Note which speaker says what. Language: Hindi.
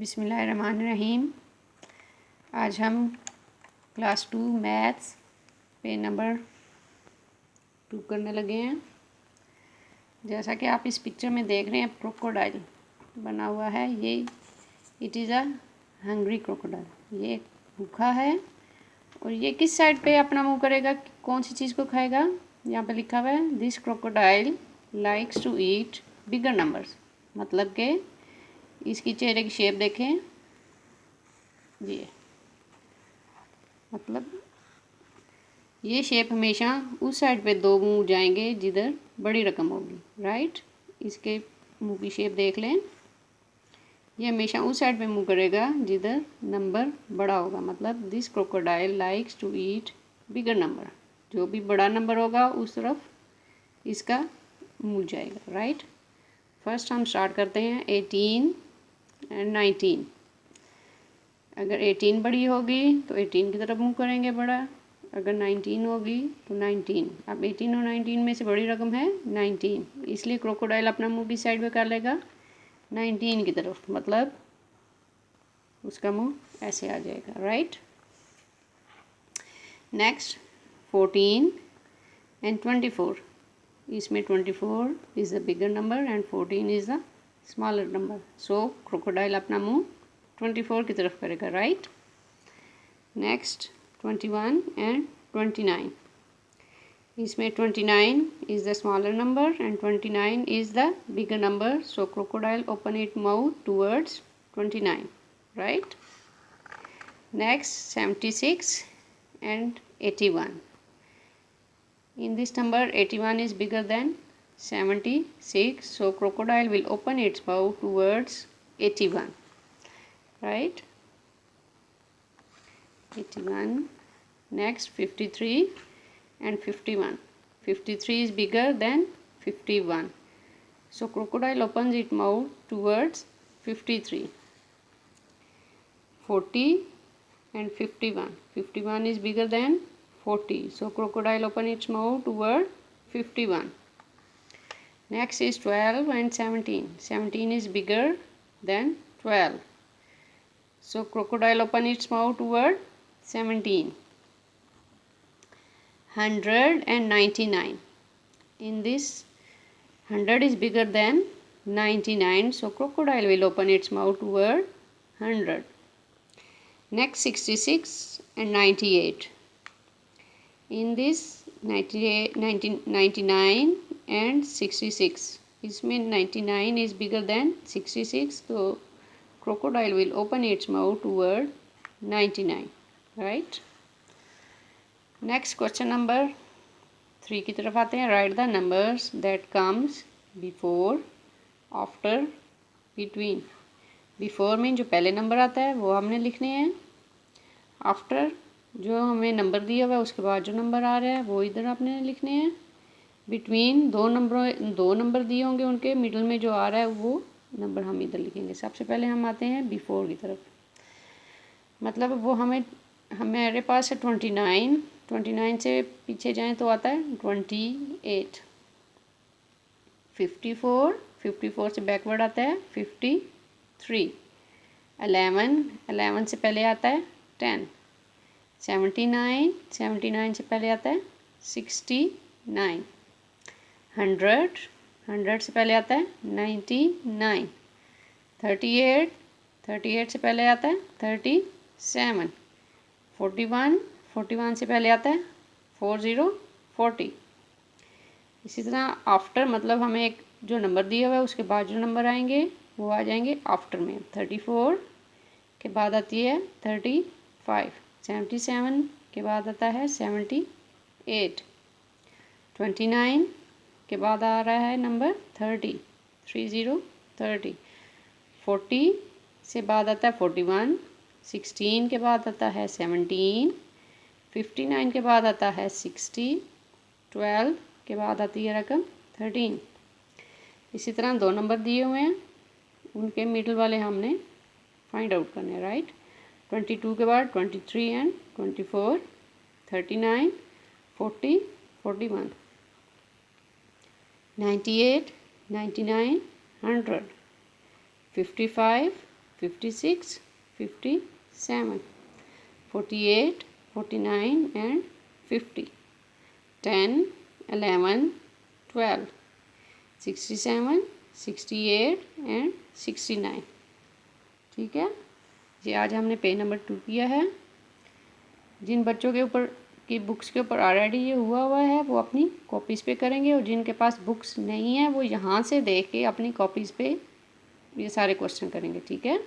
Speaker 1: बिस्मिल्लाहिर्रहमानिर्रहीम। आज हम क्लास 2 मैथ्स पे नंबर 2 करने लगे हैं। जैसा कि आप इस पिक्चर में देख रहे हैं, क्रोकोडाइल बना हुआ है। ये it is a hungry crocodile. ये भूखा है और ये किस साइड पे अपना मुंह करेगा, कौन सी चीज़ को खाएगा। यहाँ पे लिखा हुआ है this crocodile likes to eat bigger numbers. मतलब कि इसकी चेहरे की शेप देखें, ये मतलब ये शेप हमेशा उस साइड पे दो मुंह जाएंगे जिधर बड़ी रकम होगी, राइट। इसके मुंह की शेप देख लें, ये हमेशा उस साइड पे मुंह करेगा जिधर नंबर बड़ा होगा। मतलब this crocodile likes to eat bigger number. जो भी बड़ा नंबर होगा उस तरफ इसका मुंह जाएगा, राइट। फर्स्ट हम स्टार्ट करते हैं 18 एंड 19। अगर 18 बड़ी होगी तो 18 की तरफ मुँह करेंगे बड़ा। अगर 19 होगी तो 19। अब 18 और 19 में से बड़ी रकम है 19, इसलिए क्रोकोडाइल अपना मुँह किस साइड पे कर लेगा, 19 की तरफ। मतलब उसका मुँह ऐसे आ जाएगा, राइट। Next 14 and 24। इसमें 24 is the bigger number and 14 is the smaller number. So crocodile अपना मुँह 24 की तरफ करेगा, राइट। Next 21 and 29। इसमें 29 is the smaller number and 29 is the bigger number. So crocodile open it mouth towards 29, right. Next 76 and 81. In this number 81 is bigger than 76, so crocodile will open its mouth towards 81, right. 81. Next 53 and 51. 53 is bigger than 51, so crocodile opens its mouth towards 53. 40 and 51. 51 is bigger than 40, so crocodile open its mouth toward 51. Next is 12 and 17. 17 is bigger than 12, so crocodile open its mouth toward 17. 100 and 99. In this 100 is bigger than 99, so crocodile will open its mouth toward 100. Next 66 and 98. In this 99 and 66. इसमें 99 is bigger than 66, so crocodile will open its mouth toward 99, right. Next question number 3 की तरफ आते हैं। Write the numbers that comes before, after, between. Before में जो पहले नंबर आता है वो हमने लिखने हैं। आफ्टर जो हमें नंबर दिया हुआ है उसके बाद जो नंबर आ रहा है वो इधर आपने लिखने हैं। बिटवीन दो नंबर दिए होंगे, उनके मिडल में जो आ रहा है वो नंबर हम इधर लिखेंगे। सबसे पहले हम आते हैं बिफोर की तरफ। मतलब वो हमारे पास है 29। 29 से पीछे जाएं तो आता है 28। 54। 54 से बैकवर्ड आता है 53। 11 से पहले आता है 10। 79। 79 से पहले आता है 69। 100 से पहले आता है 99। 38। 38 से पहले आता है 37। 41 से पहले आता है 40। इसी तरह आफ्टर मतलब हमें एक जो नंबर दिया हुआ है उसके बाद जो नंबर आएंगे वो आ जाएंगे आफ्टर में। 34 के बाद आती है 35। 77 के बाद आता है 78। 29 के बाद आ रहा है नंबर 30। 30। 40 से बाद आता है 41। 16 के बाद आता है 17। 59 के बाद आता है 60। 12 के बाद आती है रकम 13। इसी तरह दो नंबर दिए हुए हैं, उनके मिडल वाले हमने फाइंड आउट करने हैं, राइट। 22 के बाद 23 एंड 24। 39, 40, 41। 98, 99, 100। 55, 56, 57, 48, 49 and 50, 10, 11, 12, 67, 68 and 69। ठीक है, ये आज हमने पेज नंबर 2 किया है। जिन बच्चों के ऊपर की बुक्स के ऊपर ऑलरेडी ये हुआ है वो अपनी कॉपीज़ पे करेंगे, और जिनके पास बुक्स नहीं है वो यहाँ से देख के अपनी कॉपीज़ पे ये सारे क्वेश्चन करेंगे। ठीक है।